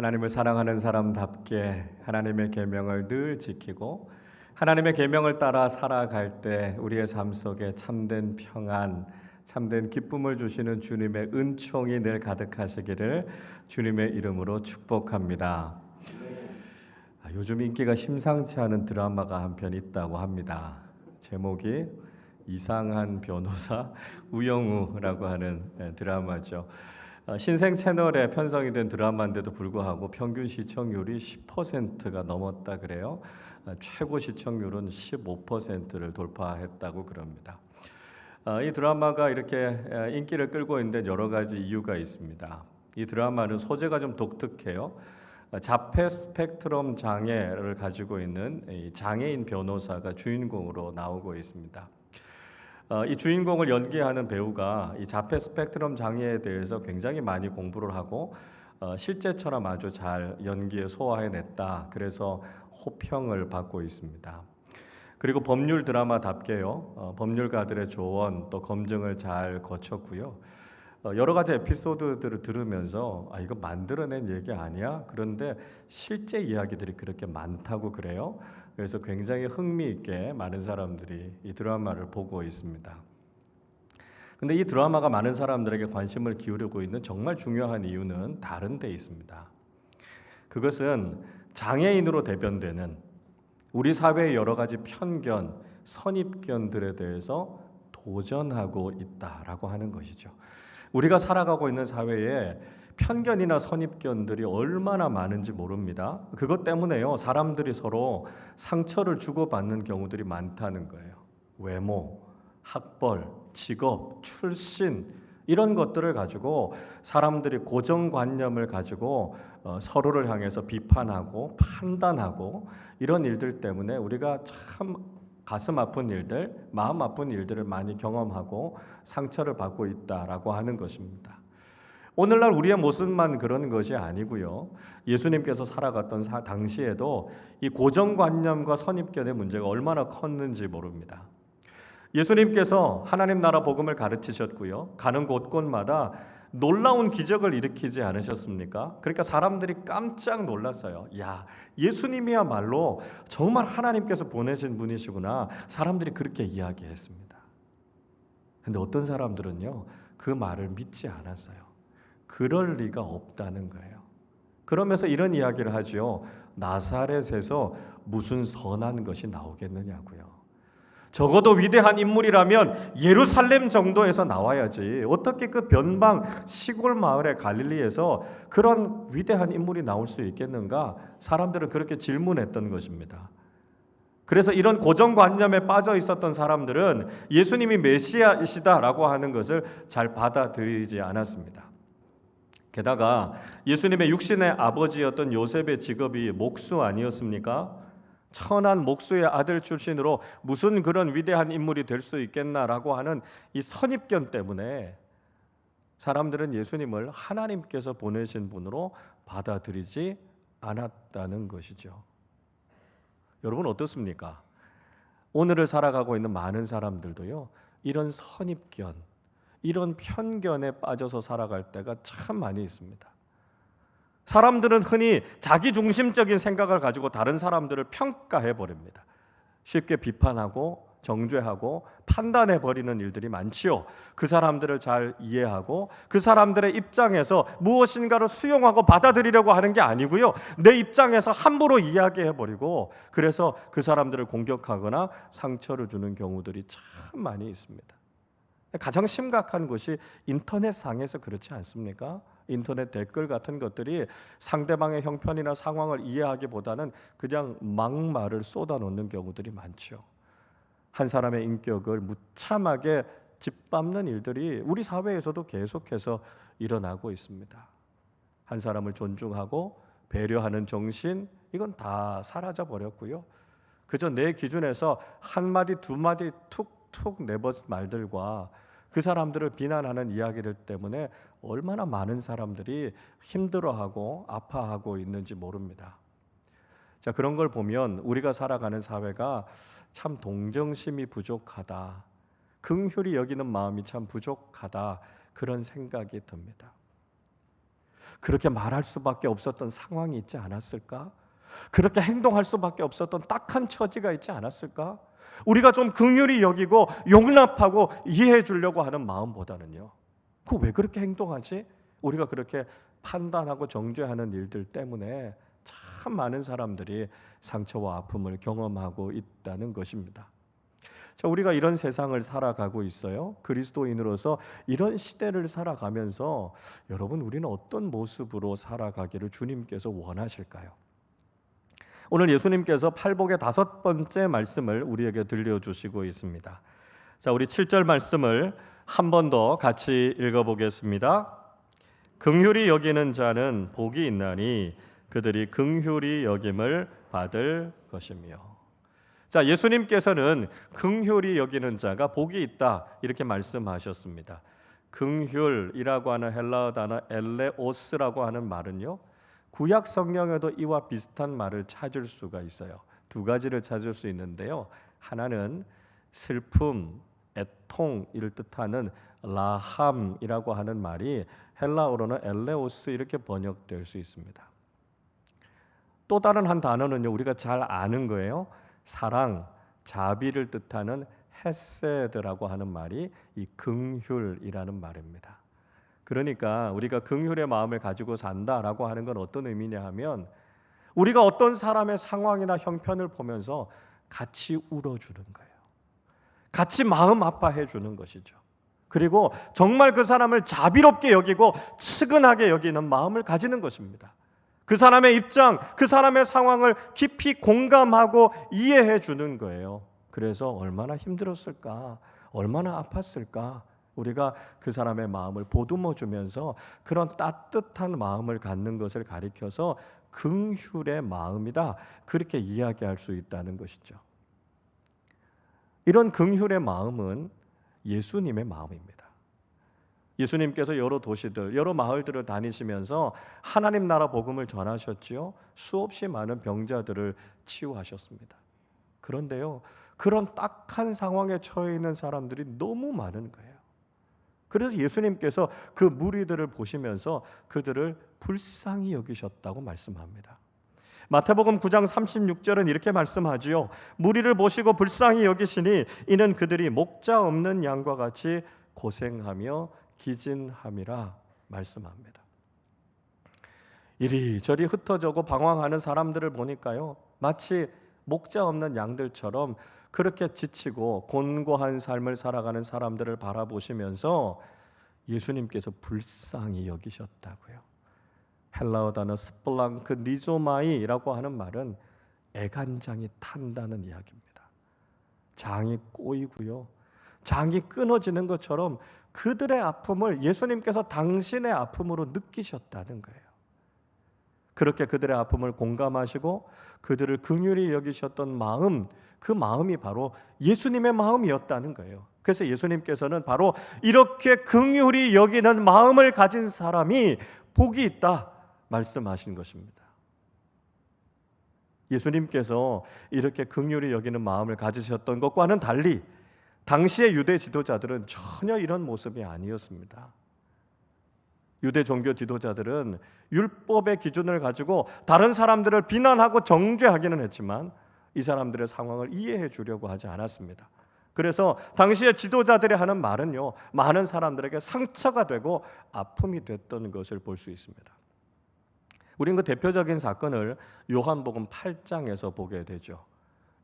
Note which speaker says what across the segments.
Speaker 1: 하나님을 사랑하는 사람답게 하나님의 계명을 늘 지키고 하나님의 계명을 따라 살아갈 때 우리의 삶 속에 참된 평안, 참된 기쁨을 주시는 주님의 은총이 늘 가득하시기를 주님의 이름으로 축복합니다. 요즘 인기가 심상치 않은 드라마가 한 편 있다고 합니다. 제목이 이상한 변호사 우영우라고 하는 드라마죠. 신생 채널에 편성이 된 드라마인데도 불구하고 평균 시청률이 10%가 넘었다 그래요. 최고 시청률은 15%를 돌파했다고 그럽니다. 이 드라마가 이렇게 인기를 끌고 있는데 여러 가지 이유가 있습니다. 이 드라마는 소재가 좀 독특해요. 자폐 스펙트럼 장애를 가지고 있는 장애인 변호사가 주인공으로 나오고 있습니다. 이 주인공을 연기하는 배우가 이 자폐 스펙트럼 장애에 대해서 굉장히 많이 공부를 하고 실제처럼 아주 잘 연기에 소화해냈다. 그래서 호평을 받고 있습니다. 그리고 법률 드라마답게요. 법률가들의 조언 또 검증을 잘 거쳤고요. 여러 가지 에피소드들을 들으면서 이거 만들어낸 얘기 아니야? 그런데 실제 이야기들이 그렇게 많다고 그래요. 그래서 굉장히 흥미있게 많은 사람들이 이 드라마를 보고 있습니다. 근데 이 드라마가 많은 사람들에게 관심을 기울이고 있는 정말 중요한 이유는 다른 데 있습니다. 그것은 장애인으로 대변되는 우리 사회의 여러 가지 편견, 선입견들에 대해서 도전하고 있다라고 하는 것이죠. 우리가 살아가고 있는 사회에 편견이나 선입견들이 얼마나 많은지 모릅니다. 그것 때문에요, 사람들이 서로 상처를 주고받는 경우들이 많다는 거예요. 외모, 학벌, 직업, 출신 이런 것들을 가지고 사람들이 고정관념을 가지고 서로를 향해서 비판하고 판단하고 이런 일들 때문에 우리가 참 가슴 아픈 일들, 마음 아픈 일들을 많이 경험하고 상처를 받고 있다라고 하는 것입니다. 오늘날 우리의 모습만 그런 것이 아니고요. 예수님께서 살아갔던 당시에도 이 고정관념과 선입견의 문제가 얼마나 컸는지 모릅니다. 예수님께서 하나님 나라 복음을 가르치셨고요. 가는 곳곳마다 놀라운 기적을 일으키지 않으셨습니까? 그러니까 사람들이 깜짝 놀랐어요. 야, 예수님이야말로 정말 하나님께서 보내신 분이시구나. 사람들이 그렇게 이야기했습니다. 근데 어떤 사람들은요, 그 말을 믿지 않았어요. 그럴 리가 없다는 거예요. 그러면서 이런 이야기를 하죠. 나사렛에서 무슨 선한 것이 나오겠느냐고요. 적어도 위대한 인물이라면 예루살렘 정도에서 나와야지. 어떻게 그 변방 시골 마을의 갈릴리에서 그런 위대한 인물이 나올 수 있겠는가? 사람들은 그렇게 질문했던 것입니다. 그래서 이런 고정관념에 빠져 있었던 사람들은 예수님이 메시아이시다라고 하는 것을 잘 받아들이지 않았습니다. 게다가 예수님의 육신의 아버지였던 요셉의 직업이 목수 아니었습니까? 천한 목수의 아들 출신으로 무슨 그런 위대한 인물이 될 수 있겠나라고 하는 이 선입견 때문에 사람들은 예수님을 하나님께서 보내신 분으로 받아들이지 않았다는 것이죠. 여러분 어떻습니까? 오늘을 살아가고 있는 많은 사람들도요, 이런 선입견, 이런 편견에 빠져서 살아갈 때가 참 많이 있습니다. 사람들은 흔히 자기중심적인 생각을 가지고 다른 사람들을 평가해 버립니다. 쉽게 비판하고 정죄하고 판단해 버리는 일들이 많지요. 그 사람들을 잘 이해하고 그 사람들의 입장에서 무엇인가를 수용하고 받아들이려고 하는 게 아니고요. 내 입장에서 함부로 이야기해 버리고 그래서 그 사람들을 공격하거나 상처를 주는 경우들이 참 많이 있습니다. 가장 심각한 것이 인터넷상에서 그렇지 않습니까? 인터넷 댓글 같은 것들이 상대방의 형편이나 상황을 이해하기보다는 그냥 막말을 쏟아놓는 경우들이 많죠. 한 사람의 인격을 무참하게 짓밟는 일들이 우리 사회에서도 계속해서 일어나고 있습니다. 한 사람을 존중하고 배려하는 정신, 이건 다 사라져 버렸고요. 그저 내 기준에서 한마디 두마디 툭툭 내뱉은 말들과 그 사람들을 비난하는 이야기들 때문에 얼마나 많은 사람들이 힘들어하고 아파하고 있는지 모릅니다. 자, 그런 걸 보면 우리가 살아가는 사회가 참 동정심이 부족하다, 긍휼히 여기는 마음이 참 부족하다, 그런 생각이 듭니다. 그렇게 말할 수밖에 없었던 상황이 있지 않았을까? 그렇게 행동할 수밖에 없었던 딱한 처지가 있지 않았을까? 우리가 좀 긍휼히 여기고 용납하고 이해해 주려고 하는 마음보다는요, 그 왜 그렇게 행동하지? 우리가 그렇게 판단하고 정죄하는 일들 때문에 참 많은 사람들이 상처와 아픔을 경험하고 있다는 것입니다. 자, 우리가 이런 세상을 살아가고 있어요. 그리스도인으로서 이런 시대를 살아가면서 여러분, 우리는 어떤 모습으로 살아가기를 주님께서 원하실까요? 오늘 예수님께서 팔복의 5번째 말씀을 우리에게 들려주시고 있습니다. 자, 우리 7절 말씀을 한 번 더 같이 읽어보겠습니다. 긍휼히 여기는 자는 복이 있나니 그들이 긍휼히 여김을 받을 것이며. 자, 예수님께서는 긍휼히 여기는 자가 복이 있다 이렇게 말씀하셨습니다. 긍휼이라고 하는 헬라어 단어 엘레오스라고 하는 말은요, 구약 성경에도 이와 비슷한 말을 찾을 수가 있어요. 두 가지를 찾을 수 있는데요. 하나는 슬픔, 애통을 뜻하는 라함이라고 하는 말이 헬라어로는 엘레오스 이렇게 번역될 수 있습니다. 또 다른 한 단어는요, 우리가 잘 아는 거예요. 사랑, 자비를 뜻하는 헤세드라고 하는 말이 이 긍휼이라는 말입니다. 그러니까 우리가 긍휼의 마음을 가지고 산다라고 하는 건 어떤 의미냐 하면, 우리가 어떤 사람의 상황이나 형편을 보면서 같이 울어주는 거예요. 같이 마음 아파해 주는 것이죠. 그리고 정말 그 사람을 자비롭게 여기고 측은하게 여기는 마음을 가지는 것입니다. 그 사람의 입장, 그 사람의 상황을 깊이 공감하고 이해해 주는 거예요. 그래서 얼마나 힘들었을까, 얼마나 아팠을까, 우리가 그 사람의 마음을 보듬어 주면서 그런 따뜻한 마음을 갖는 것을 가리켜서 긍휼의 마음이다, 그렇게 이야기할 수 있다는 것이죠. 이런 긍휼의 마음은 예수님의 마음입니다. 예수님께서 여러 도시들, 여러 마을들을 다니시면서 하나님 나라 복음을 전하셨지요. 수없이 많은 병자들을 치유하셨습니다. 그런데요, 그런 딱한 상황에 처해 있는 사람들이 너무 많은 거예요. 그래서 예수님께서 그 무리들을 보시면서 그들을 불쌍히 여기셨다고 말씀합니다. 마태복음 9장 36절은 이렇게 말씀하지요. 무리를 보시고 불쌍히 여기시니 이는 그들이 목자 없는 양과 같이 고생하며 기진함이라 말씀합니다. 이리저리 흩어져고 방황하는 사람들을 보니까요, 마치 목자 없는 양들처럼 그렇게 지치고 곤고한 삶을 살아가는 사람들을 바라보시면서 예수님께서 불쌍히 여기셨다고요. 헬라어 단어 스플랑크 니조마이라고 하는 말은 애간장이 탄다는 이야기입니다. 장이 꼬이고요, 장이 끊어지는 것처럼 그들의 아픔을 예수님께서 당신의 아픔으로 느끼셨다는 거예요. 그렇게 그들의 아픔을 공감하시고 그들을 긍휼히 여기셨던 마음, 그 마음이 바로 예수님의 마음이었다는 거예요. 그래서 예수님께서는 바로 이렇게 긍휼히 여기는 마음을 가진 사람이 복이 있다 말씀하신 것입니다. 예수님께서 이렇게 긍휼히 여기는 마음을 가지셨던 것과는 달리 당시의 유대 지도자들은 전혀 이런 모습이 아니었습니다. 유대 종교 지도자들은 율법의 기준을 가지고 다른 사람들을 비난하고 정죄하기는 했지만 이 사람들의 상황을 이해해 주려고 하지 않았습니다. 그래서 당시의 지도자들이 하는 말은요, 많은 사람들에게 상처가 되고 아픔이 됐던 것을 볼 수 있습니다. 우리는 그 대표적인 사건을 요한복음 8장에서 보게 되죠.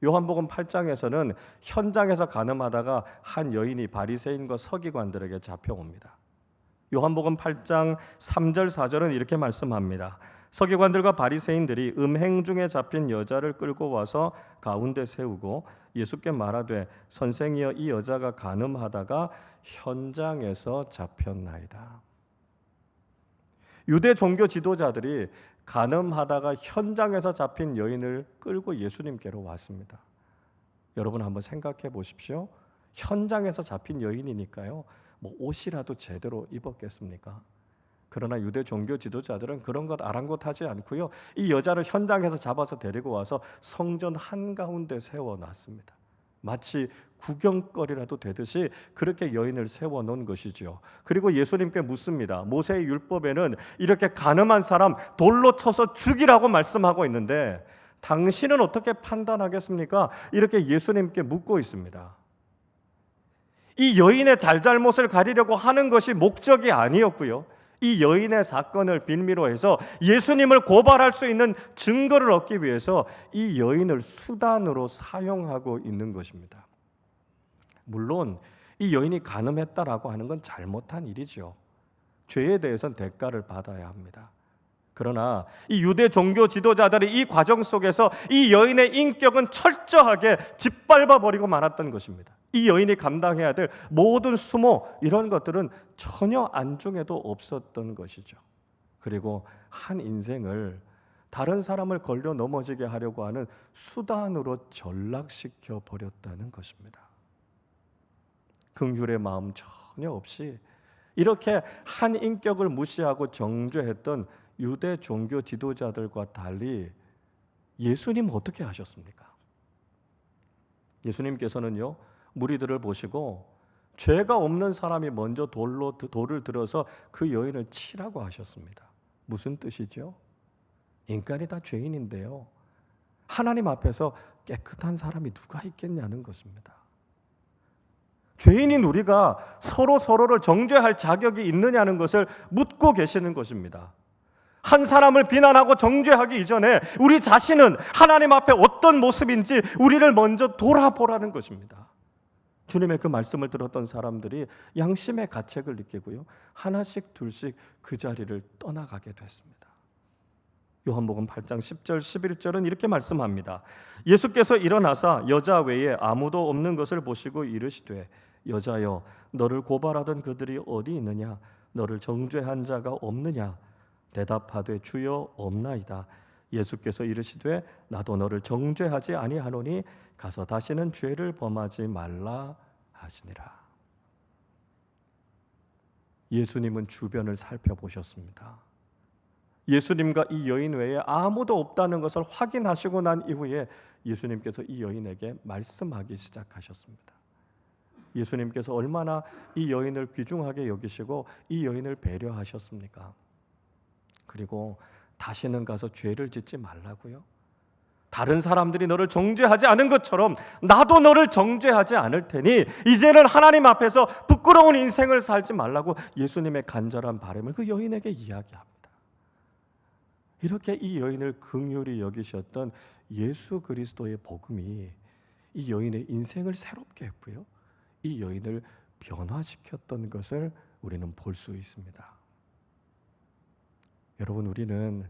Speaker 1: 요한복음 8장에서는 현장에서 간음하다가 한 여인이 바리새인과 서기관들에게 잡혀옵니다. 요한복음 8장 3절 4절은 이렇게 말씀합니다. 서기관들과 바리새인들이 음행 중에 잡힌 여자를 끌고 와서 가운데 세우고 예수께 말하되 선생이여 이 여자가 간음하다가 현장에서 잡혔나이다. 유대 종교 지도자들이 간음하다가 현장에서 잡힌 여인을 끌고 예수님께로 왔습니다. 여러분 한번 생각해 보십시오. 현장에서 잡힌 여인이니까요, 뭐 옷이라도 제대로 입었겠습니까? 그러나 유대 종교 지도자들은 그런 것 아랑곳하지 않고요, 이 여자를 현장에서 잡아서 데리고 와서 성전 한가운데 세워놨습니다. 마치 구경거리라도 되듯이 그렇게 여인을 세워놓은 것이죠. 그리고 예수님께 묻습니다. 모세의 율법에는 이렇게 간음한 사람 돌로 쳐서 죽이라고 말씀하고 있는데 당신은 어떻게 판단하겠습니까? 이렇게 예수님께 묻고 있습니다. 이 여인의 잘잘못을 가리려고 하는 것이 목적이 아니었고요. 이 여인의 사건을 빌미로 해서 예수님을 고발할 수 있는 증거를 얻기 위해서 이 여인을 수단으로 사용하고 있는 것입니다. 물론 이 여인이 간음했다라고 하는 건 잘못한 일이죠. 죄에 대해서는 대가를 받아야 합니다. 그러나 이 유대 종교 지도자들이 이 과정 속에서 이 여인의 인격은 철저하게 짓밟아 버리고 말았던 것입니다. 이 여인이 감당해야 될 모든 수모 이런 것들은 전혀 안중에도 없었던 것이죠. 그리고 한 인생을 다른 사람을 걸려 넘어지게 하려고 하는 수단으로 전락시켜 버렸다는 것입니다. 긍휼의 마음 전혀 없이 이렇게 한 인격을 무시하고 정죄했던 유대 종교 지도자들과 달리 예수님 어떻게 하셨습니까? 예수님께서는요, 무리들을 보시고 죄가 없는 사람이 먼저 돌을 들어서 그 여인을 치라고 하셨습니다. 무슨 뜻이죠? 인간이 다 죄인인데요, 하나님 앞에서 깨끗한 사람이 누가 있겠냐는 것입니다. 죄인인 우리가 서로를 정죄할 자격이 있느냐는 것을 묻고 계시는 것입니다. 한 사람을 비난하고 정죄하기 이전에 우리 자신은 하나님 앞에 어떤 모습인지 우리를 먼저 돌아보라는 것입니다. 주님의 그 말씀을 들었던 사람들이 양심의 가책을 느끼고요, 하나씩 둘씩 그 자리를 떠나가게 됐습니다. 요한복음 8장 10절 11절은 이렇게 말씀합니다. 예수께서 일어나사 여자 외에 아무도 없는 것을 보시고 이르시되 여자여 너를 고발하던 그들이 어디 있느냐? 너를 정죄한 자가 없느냐? 대답하되 주여 없나이다. 예수께서 이르시되 나도 너를 정죄하지 아니하노니 가서 다시는 죄를 범하지 말라 하시니라. 예수님은 주변을 살펴보셨습니다. 예수님과 이 여인 외에 아무도 없다는 것을 확인하시고 난 이후에 예수님께서 이 여인에게 말씀하기 시작하셨습니다. 예수님께서 얼마나 이 여인을 귀중하게 여기시고 이 여인을 배려하셨습니까? 그리고 다시는 가서 죄를 짓지 말라고요. 다른 사람들이 너를 정죄하지 않은 것처럼 나도 너를 정죄하지 않을 테니 이제는 하나님 앞에서 부끄러운 인생을 살지 말라고 예수님의 간절한 바람을 그 여인에게 이야기합니다. 이렇게 이 여인을 긍휼히 여기셨던 예수 그리스도의 복음이 이 여인의 인생을 새롭게 했고요, 이 여인을 변화시켰던 것을 우리는 볼 수 있습니다. 여러분, 우리는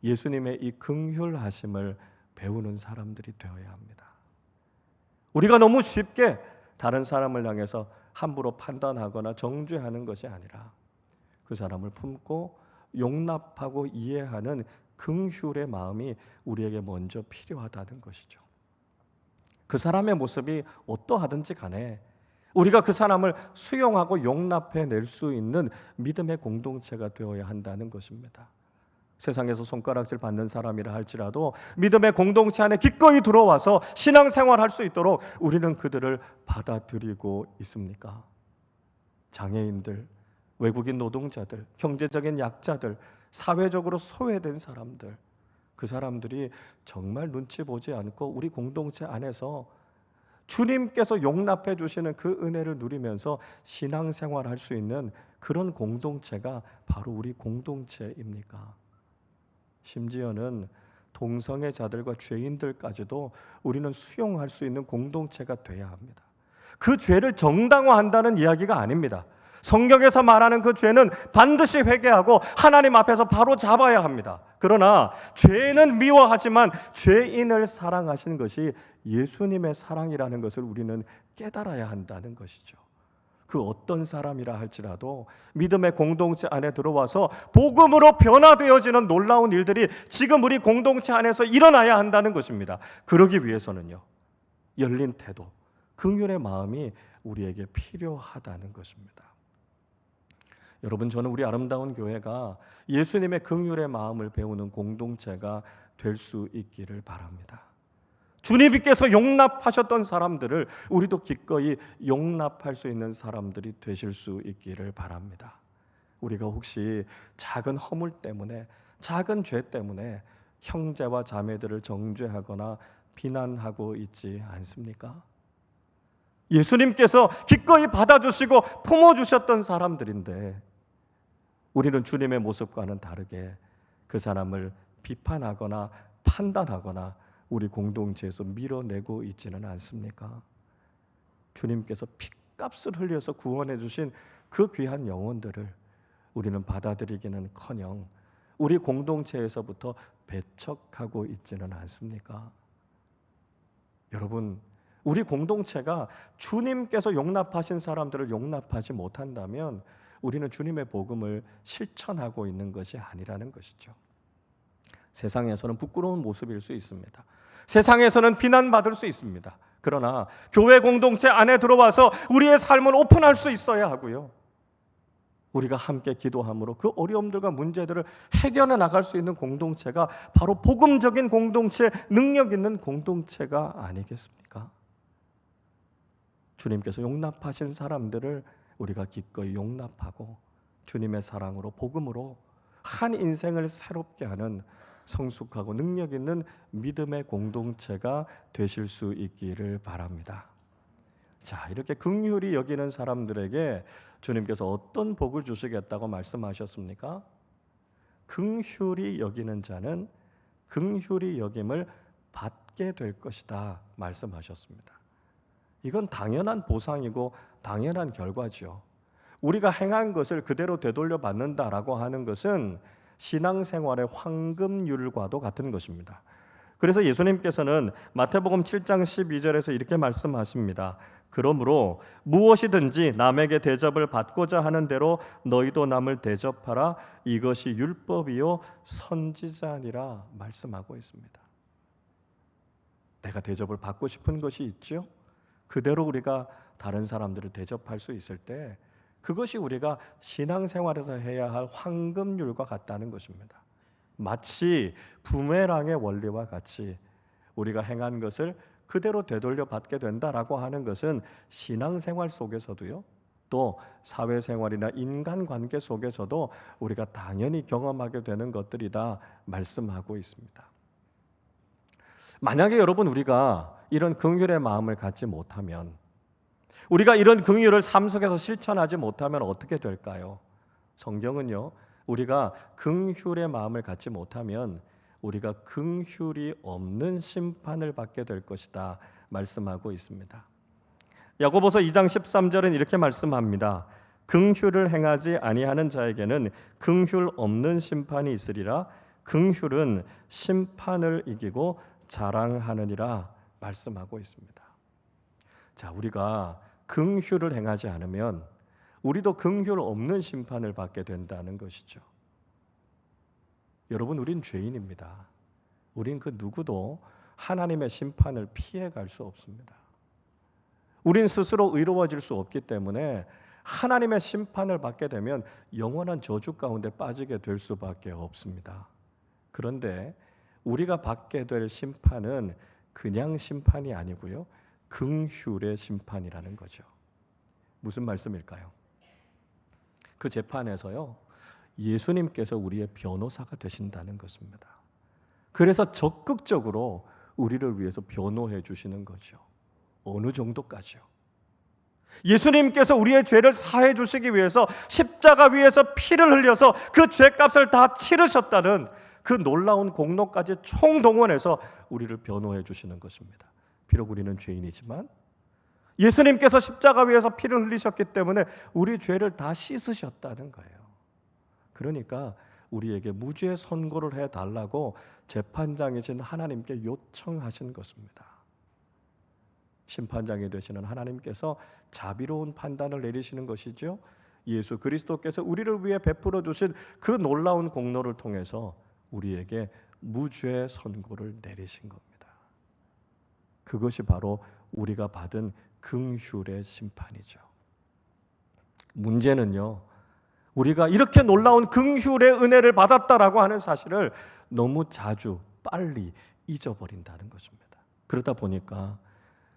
Speaker 1: 예수님의 이 긍휼하심을 배우는 사람들이 되어야 합니다. 우리가 너무 쉽게 다른 사람을 향해서 함부로 판단하거나 정죄하는 것이 아니라 그 사람을 품고 용납하고 이해하는 긍휼의 마음이 우리에게 먼저 필요하다는 것이죠. 그 사람의 모습이 어떠하든지 간에 우리가 그 사람을 수용하고 용납해낼 수 있는 믿음의 공동체가 되어야 한다는 것입니다. 세상에서 손가락질 받는 사람이라 할지라도 믿음의 공동체 안에 기꺼이 들어와서 신앙생활할 수 있도록 우리는 그들을 받아들이고 있습니까? 장애인들, 외국인 노동자들, 경제적인 약자들, 사회적으로 소외된 사람들, 그 사람들이 정말 눈치 보지 않고 우리 공동체 안에서 주님께서 용납해 주시는 그 은혜를 누리면서 신앙생활할 수 있는 그런 공동체가 바로 우리 공동체입니까? 심지어는 동성애 자들과 죄인들까지도 우리는 수용할 수 있는 공동체가 돼야 합니다. 그 죄를 정당화한다는 이야기가 아닙니다. 성경에서 말하는 그 죄는 반드시 회개하고 하나님 앞에서 바로 잡아야 합니다. 그러나 죄는 미워하지만 죄인을 사랑하시는 것이 예수님의 사랑이라는 것을 우리는 깨달아야 한다는 것이죠. 그 어떤 사람이라 할지라도 믿음의 공동체 안에 들어와서 복음으로 변화되어지는 놀라운 일들이 지금 우리 공동체 안에서 일어나야 한다는 것입니다. 그러기 위해서는요, 열린 태도, 긍휼의 마음이 우리에게 필요하다는 것입니다. 여러분, 저는 우리 아름다운 교회가 예수님의 긍휼의 마음을 배우는 공동체가 될 수 있기를 바랍니다. 주님께서 용납하셨던 사람들을 우리도 기꺼이 용납할 수 있는 사람들이 되실 수 있기를 바랍니다. 우리가 혹시 작은 허물 때문에, 작은 죄 때문에 형제와 자매들을 정죄하거나 비난하고 있지 않습니까? 예수님께서 기꺼이 받아주시고 품어주셨던 사람들인데 우리는 주님의 모습과는 다르게 그 사람을 비판하거나 판단하거나 우리 공동체에서 밀어내고 있지는 않습니까? 주님께서 핏값을 흘려서 구원해 주신 그 귀한 영혼들을 우리는 받아들이기는커녕 우리 공동체에서부터 배척하고 있지는 않습니까? 여러분, 우리 공동체가 주님께서 용납하신 사람들을 용납하지 못한다면 우리는 주님의 복음을 실천하고 있는 것이 아니라는 것이죠. 세상에서는 부끄러운 모습일 수 있습니다. 세상에서는 비난받을 수 있습니다. 그러나 교회 공동체 안에 들어와서 우리의 삶을 오픈할 수 있어야 하고요. 우리가 함께 기도함으로 그 어려움들과 문제들을 해결해 나갈 수 있는 공동체가 바로 복음적인 공동체, 능력 있는 공동체가 아니겠습니까? 주님께서 용납하신 사람들을 우리가 기꺼이 용납하고 주님의 사랑으로, 복음으로 한 인생을 새롭게 하는 성숙하고 능력 있는 믿음의 공동체가 되실 수 있기를 바랍니다. 자, 이렇게 긍휼히 여기는 사람들에게 주님께서 어떤 복을 주시겠다고 말씀하셨습니까? 긍휼히 여기는 자는 긍휼히 여김을 받게 될 것이다 말씀하셨습니다. 이건 당연한 보상이고 당연한 결과죠. 우리가 행한 것을 그대로 되돌려 받는다라고 하는 것은 신앙생활의 황금률과도 같은 것입니다. 그래서 예수님께서는 마태복음 7장 12절에서 이렇게 말씀하십니다. 그러므로 무엇이든지 남에게 대접을 받고자 하는 대로 너희도 남을 대접하라. 이것이 율법이요 선지자니라 말씀하고 있습니다. 내가 대접을 받고 싶은 것이 있죠. 그대로 우리가 다른 사람들을 대접할 수 있을 때 그것이 우리가 신앙생활에서 해야 할 황금률과 같다는 것입니다. 마치 부메랑의 원리와 같이 우리가 행한 것을 그대로 되돌려 받게 된다라고 하는 것은 신앙생활 속에서도요, 또 사회생활이나 인간관계 속에서도 우리가 당연히 경험하게 되는 것들이다 말씀하고 있습니다. 만약에 여러분 우리가 이런 긍휼의 마음을 갖지 못하면, 우리가 이런 긍휼을 삶 속에서 실천하지 못하면 어떻게 될까요? 성경은요, 우리가 긍휼의 마음을 갖지 못하면 우리가 긍휼이 없는 심판을 받게 될 것이다 말씀하고 있습니다. 야고보서 2장 13절은 이렇게 말씀합니다. 긍휼을 행하지 아니하는 자에게는 긍휼 없는 심판이 있으리라. 긍휼은 심판을 이기고 자랑하느니라 말씀하고 있습니다. 자, 우리가 긍휼을 행하지 않으면 우리도 긍휼 없는 심판을 받게 된다는 것이죠. 여러분, 우린 죄인입니다. 우린 그 누구도 하나님의 심판을 피해갈 수 없습니다. 우린 스스로 의로워질 수 없기 때문에 하나님의 심판을 받게 되면 영원한 저주 가운데 빠지게 될 수밖에 없습니다. 그런데 우리가 받게 될 심판은 그냥 심판이 아니고요, 긍휼의 심판이라는 거죠. 무슨 말씀일까요? 그 재판에서요, 예수님께서 우리의 변호사가 되신다는 것입니다. 그래서 적극적으로 우리를 위해서 변호해 주시는 거죠. 어느 정도까지요? 예수님께서 우리의 죄를 사해 주시기 위해서 십자가 위에서 피를 흘려서 그 죄값을 다 치르셨다는 그 놀라운 공로까지 총동원해서 우리를 변호해 주시는 것입니다. 비록 우리는 죄인이지만 예수님께서 십자가 위에서 피를 흘리셨기 때문에 우리 죄를 다 씻으셨다는 거예요. 그러니까 우리에게 무죄 선고를 해달라고 재판장이신 하나님께 요청하신 것입니다. 심판장이 되시는 하나님께서 자비로운 판단을 내리시는 것이죠. 예수 그리스도께서 우리를 위해 베풀어 주신 그 놀라운 공로를 통해서 우리에게 무죄 선고를 내리신 겁니다. 그것이 바로 우리가 받은 긍휼의 심판이죠. 문제는요, 우리가 이렇게 놀라운 긍휼의 은혜를 받았다라고 하는 사실을 너무 자주 빨리 잊어버린다는 것입니다. 그러다 보니까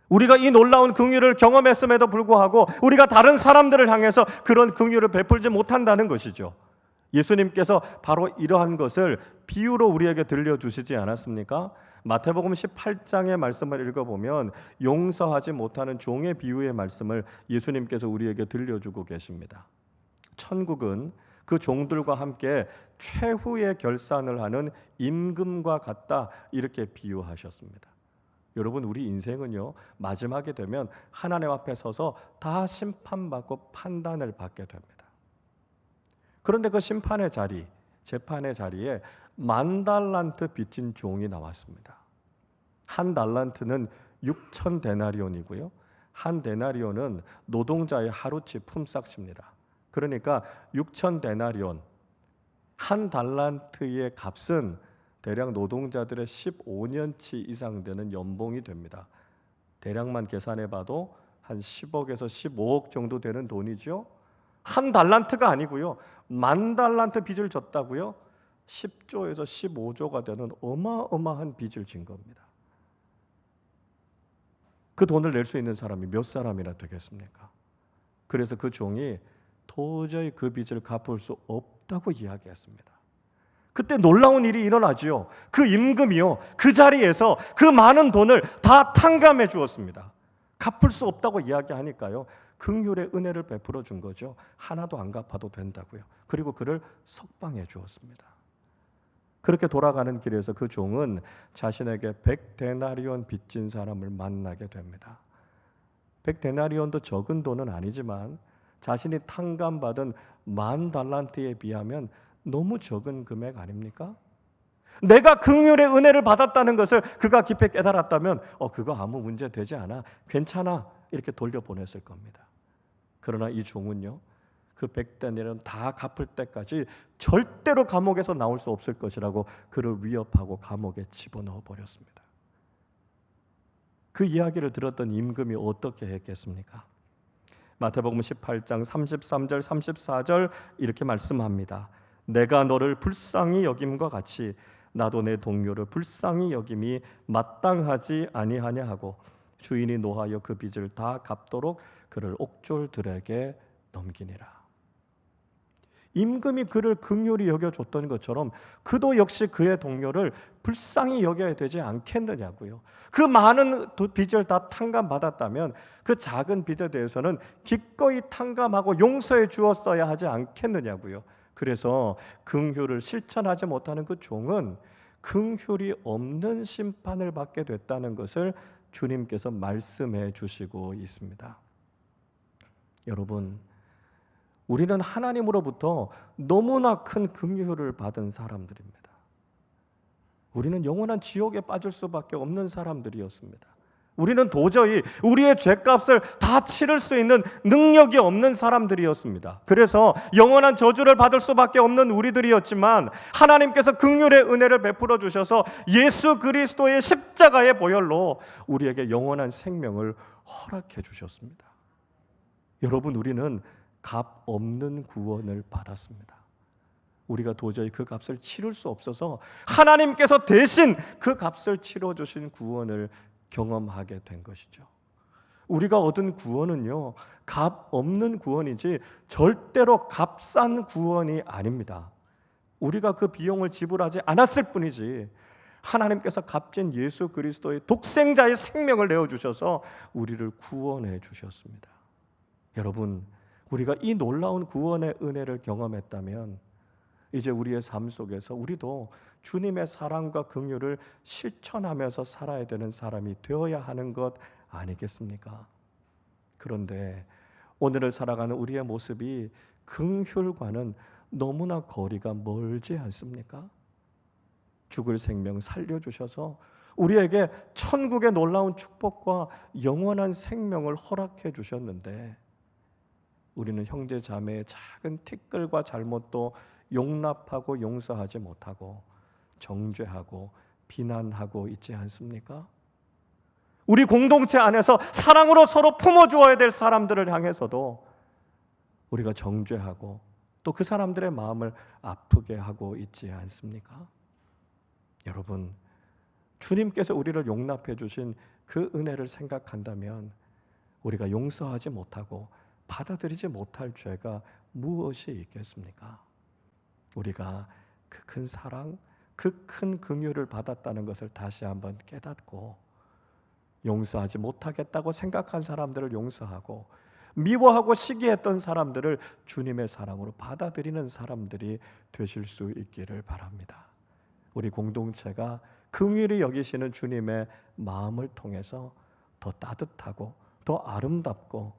Speaker 1: 우리가 이 놀라운 긍휼을 경험했음에도 불구하고 우리가 다른 사람들을 향해서 그런 긍휼을 베풀지 못한다는 것이죠. 예수님께서 바로 이러한 것을 비유로 우리에게 들려주시지 않았습니까? 마태복음 18장의 말씀을 읽어보면 용서하지 못하는 종의 비유의 말씀을 예수님께서 우리에게 들려주고 계십니다. 천국은 그 종들과 함께 최후의 결산을 하는 임금과 같다, 이렇게 비유하셨습니다. 여러분, 우리 인생은요, 마지막에 되면 하나님 앞에 서서 다 심판받고 판단을 받게 됩니다. 그런데 그 심판의 자리, 재판의 자리에 10,000달란트 빚진 종이 나왔습니다. 한 달란트는 6,000데나리온이고요. 한 데나리온은 노동자의 하루치 품삯입니다. 그러니까 6,000데나리온, 한 달란트의 값은 대략 노동자들의 15년치 이상 되는 연봉이 됩니다. 대략만 계산해 봐도 한 10억에서 15억 정도 되는 돈이죠. 한 달란트가 아니고요, 10,000달란트 빚을 졌다고요? 10조에서 15조가 되는 어마어마한 빚을 진 겁니다. 그 돈을 낼 수 있는 사람이 몇 사람이나 되겠습니까? 그래서 그 종이 도저히 그 빚을 갚을 수 없다고 이야기했습니다. 그때 놀라운 일이 일어나지요. 그 임금이요, 그 자리에서 그 많은 돈을 다 탕감해 주었습니다. 갚을 수 없다고 이야기하니까요, 긍휼의 은혜를 베풀어 준 거죠. 하나도 안 갚아도 된다고요. 그리고 그를 석방해 주었습니다. 그렇게 돌아가는 길에서 그 종은 자신에게 100데나리온 빚진 사람을 만나게 됩니다. 100데나리온도 적은 돈은 아니지만 자신이 탕감받은 10,000달란트에 비하면 너무 적은 금액 아닙니까? 내가 긍휼의 은혜를 받았다는 것을 그가 깊이 깨달았다면 그거 아무 문제 되지 않아, 괜찮아, 이렇게 돌려보냈을 겁니다. 그러나 이 종은요, 그 100데나리온 다 갚을 때까지 절대로 감옥에서 나올 수 없을 것이라고 그를 위협하고 감옥에 집어넣어 버렸습니다. 그 이야기를 들었던 임금이 어떻게 했겠습니까? 마태복음 18장 33절 34절 이렇게 말씀합니다. 내가 너를 불쌍히 여김과 같이 나도 내 동료를 불쌍히 여김이 마땅하지 아니하냐 하고 주인이 노하여 그 빚을 다 갚도록 그를 옥졸들에게 넘기니라. 임금이 그를 긍휼히 여겨줬던 것처럼 그도 역시 그의 동료를 불쌍히 여겨야 되지 않겠느냐고요. 그 많은 빚을 다 탕감받았다면 그 작은 빚에 대해서는 기꺼이 탕감하고 용서해 주었어야 하지 않겠느냐고요. 그래서 긍휼을 실천하지 못하는 그 종은 긍휼이 없는 심판을 받게 됐다는 것을 주님께서 말씀해 주시고 있습니다. 여러분, 우리는 하나님으로부터 너무나 큰 긍휼을 받은 사람들입니다. 우리는 영원한 지옥에 빠질 수밖에 없는 사람들이었습니다. 우리는 도저히 우리의 죄값을 다 치를 수 있는 능력이 없는 사람들이었습니다. 그래서 영원한 저주를 받을 수밖에 없는 우리들이었지만 하나님께서 긍휼의 은혜를 베풀어 주셔서 예수 그리스도의 십자가의 보혈로 우리에게 영원한 생명을 허락해 주셨습니다. 여러분, 우리는 값 없는 구원을 받았습니다. 우리가 도저히 그 값을 치를 수 없어서 하나님께서 대신 그 값을 치러 주신 구원을 경험하게 된 것이죠. 우리가 얻은 구원은요, 값 없는 구원이지 절대로 값싼 구원이 아닙니다. 우리가 그 비용을 지불하지 않았을 뿐이지 하나님께서 값진 예수 그리스도의 독생자의 생명을 내어주셔서 우리를 구원해 주셨습니다. 여러분, 우리가 이 놀라운 구원의 은혜를 경험했다면 이제 우리의 삶 속에서 우리도 주님의 사랑과 긍휼을 실천하면서 살아야 되는 사람이 되어야 하는 것 아니겠습니까? 그런데 오늘을 살아가는 우리의 모습이 긍휼과는 너무나 거리가 멀지 않습니까? 죽을 생명 살려주셔서 우리에게 천국의 놀라운 축복과 영원한 생명을 허락해 주셨는데 우리는 형제 자매의 작은 티끌과 잘못도 용납하고 용서하지 못하고 정죄하고 비난하고 있지 않습니까? 우리 공동체 안에서 사랑으로 서로 품어주어야 될 사람들을 향해서도 우리가 정죄하고 또 그 사람들의 마음을 아프게 하고 있지 않습니까? 여러분, 주님께서 우리를 용납해 주신 그 은혜를 생각한다면 우리가 용서하지 못하고 받아들이지 못할 죄가 무엇이 있겠습니까? 우리가 그 큰 사랑, 그 큰 긍휼을 받았다는 것을 다시 한번 깨닫고 용서하지 못하겠다고 생각한 사람들을 용서하고 미워하고 시기했던 사람들을 주님의 사랑으로 받아들이는 사람들이 되실 수 있기를 바랍니다. 우리 공동체가 긍휼히 여기시는 주님의 마음을 통해서 더 따뜻하고 더 아름답고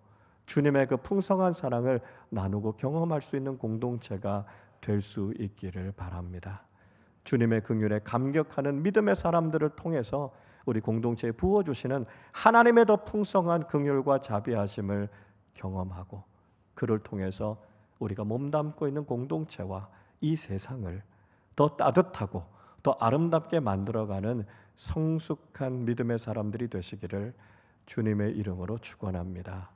Speaker 1: 주님의 그 풍성한 사랑을 나누고 경험할 수 있는 공동체가 될 수 있기를 바랍니다. 주님의 긍휼에 감격하는 믿음의 사람들을 통해서 우리 공동체에 부어주시는 하나님의 더 풍성한 긍휼과 자비하심을 경험하고 그를 통해서 우리가 몸담고 있는 공동체와 이 세상을 더 따뜻하고 더 아름답게 만들어가는 성숙한 믿음의 사람들이 되시기를 주님의 이름으로 축원합니다.